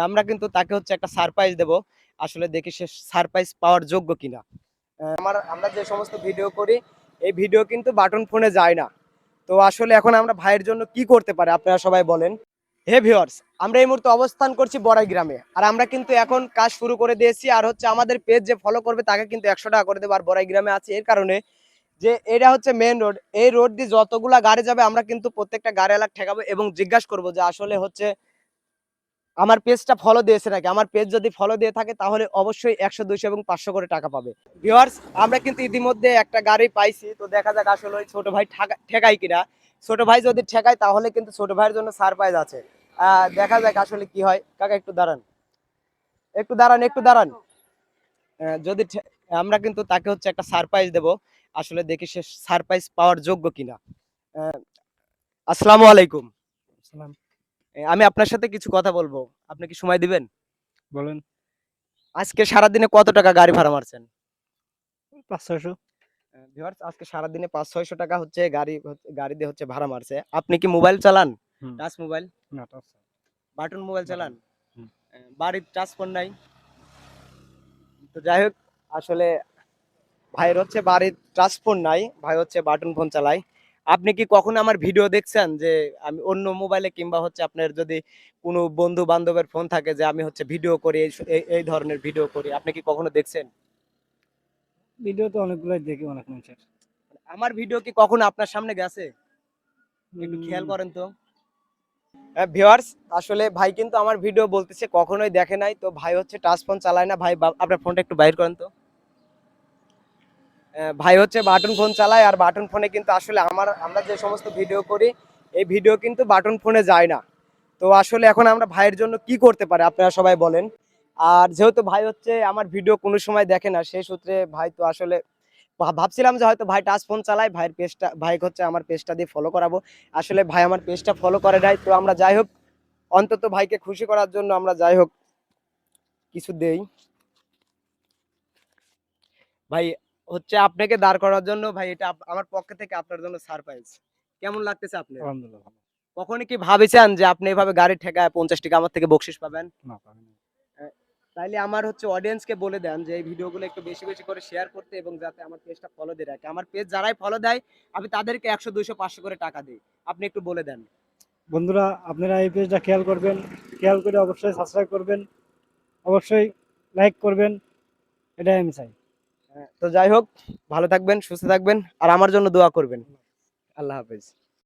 আমরা কিন্তু তাকে হচ্ছে একটা সারপ্রাইজ দেব। আসলে দেখি সে সারপ্রাইজ পাওয়ার যোগ্য কিনা। আমরা যে সমস্ত ভিডিও করি এই ভিডিও কিন্তু বাটন ফোনে যায় না। তো আসলে এখন আমরা ভাইয়ের জন্য কি করতে পারি আপনারা সবাই বলেন। হে ভিউয়ার্স, আমরা এই মুহূর্তে অবস্থান করছি বড়াই গ্রামে, আর আমরা কিন্তু এখন কাজ শুরু করে দিয়েছি। আর হচ্ছে আমাদের পেজ যে ফলো করবে তাকে কিন্তু 100 টাকা করে দেবো। আর বড়াই গ্রামে আছে এর কারণে যে এটা হচ্ছে মেন রোড। এই রোড দিয়ে যতগুলা গাড়ি যাবে আমরা কিন্তু প্রত্যেকটা গাড়ি এলাকা ঠেকাবো এবং জিজ্ঞাসা করবো যে আসলে হচ্ছে আমার পেজটা ফলো দিয়েছে নাকি। আমার পেজ যদি ফলো দিয়ে থাকে তাহলে অবশ্যই 100, 200 এবং 500 করে টাকা পাবে। ভিউয়ার্স, আমরা কিন্তু ইতিমধ্যে একটা গাড়ি পাইছি, তো দেখা যাক আসলে ওই ছোট ভাই ঠেকাই কিনা। ছোট ভাই যদি ঠেকায় তাহলে কিন্তু ছোট ভাইয়ের জন্য সারপ্রাইজ আছে। দেখা যাক আসলে কি হয়। কাকা একটু দাঁড়ান, একটু দাঁড়ান, একটু দাঁড়ান। যদি আমরা কিন্তু তাকে হচ্ছে একটা সারপ্রাইজ দেব। আসলে দেখি সে সারপ্রাইজ পাওয়ার যোগ্য কিনা। আহ, আসসালামু আলাইকুম। সালাম। আমি আপনার সাথে কিছু কথা বলবো, আপনি কি সময় দিবেন? বলেন। আজকে সারাদিনে কত টাকা গাড়ি ভাড়া মারছেন? ৫-৬০০। ভিউয়ার্স, আজকে সারাদিনে 500-600 টাকা হচ্ছে গাড়ি দিয়ে হচ্ছে ভাড়া মারছে। আপনি কি মোবাইল চালান? হুম। টাচ মোবাইল, না, টাচ বাটন মোবাইল বাটন। চালান? হুম। বাড়ির টাচ ফোন নাই? তো যাই হোক, আসলে ভাইয়ের হচ্ছে বাড়ির টাচ ফোন নাই, ভাই হচ্ছে বাটন ফোন চালায়। আপনি কি কখনো আমার ভিডিও দেখছেন যে আমি অন্য মোবাইলে কিংবা হচ্ছে আপনার যদি কোনো বন্ধু বান্ধবের ফোন থাকে যে আমি হচ্ছে ভিডিও করি, এই ধরনের ভিডিও করি, আপনি কি কখনো দেখছেন? ভিডিও তো অনেকগুলাই দেখি অনেক মানুষের। আমার ভিডিও কি কখনো আপনার সামনে গেছে? একটু খেয়াল উম করেন তো। ভিউয়ার্স, আসলে ভাই কিন্তু আমার ভিডিও বলতেছে কখনোই দেখে নাই। তো ভাই হচ্ছে টাচ ফোন চালায় না। ভাই আপনার ফোনটা একটু বাইর করেন তো। ভাই হচ্ছে বাটন ফোন চালায়, আর বাটন ফোনে কিন্তু আসলে আমরা যে সমস্ত ভিডিও করি এই ভিডিও কিন্তু বাটন ফোনে যায় না। তো আসলে এখন আমরা ভাইয়ের জন্য কি করতে পারি আপনারা সবাই বলেন। আর যেহেতু ভাই হচ্ছে আমার ভিডিও কোনো সময় দেখে না, সেই সূত্রে ভাই তো আসলে ভাবছিলাম যে হয়তো ভাই টাচ ফোন চালায়, ভাইয়ের পেজটা ভাই হচ্ছে আমার পেজটা দিয়ে ফলো করাবো। আসলে ভাই আমার পেজটা ফলো করে নাই। তো আমরা যাই হোক, অন্তত ভাইকে খুশি করার জন্য আমরা যাই হোক কিছু দেই। ভাই হচ্ছে আপনাকে দাঁড় করার জন্য ভাই এটা আমার পক্ষ থেকে আপনার জন্য সারপ্রাইজ। কেমন লাগতেছে আপনার? আলহামদুলিল্লাহ ভালো। কখনো কি ভাবেছেন যে আপনি এভাবে গাড়ি ঠেকায় 50 টাকা আমার থেকে বকশিস পাবেন? না, পারিনি। আহ, তাইলে আমার হচ্ছে অডিয়েন্সকে বলে দেন যে এই ভিডিওগুলো একটু বেশি বেশি করে শেয়ার করতে এবং যাতে আমার পেজটা ফলো দিয়ে রাখে। আমার পেজ যারাই ফলো দেয় আমি তাদেরকে 100, 200, 500 করে টাকা দিই। আপনি একটু বলে দেন। বন্ধুরা, আপনারা এই পেজটা খেয়াল করবেন। খেয়াল করে অবশ্যই সাবস্ক্রাইব করবেন। অবশ্যই লাইক করবেন। এটাই আমি চাই। তো যাই হোক, ভালো থাকবেন, সুস্থ থাকবেন, আর আমার জন্য দোয়া করবেন। আল্লাহ হাফেজ।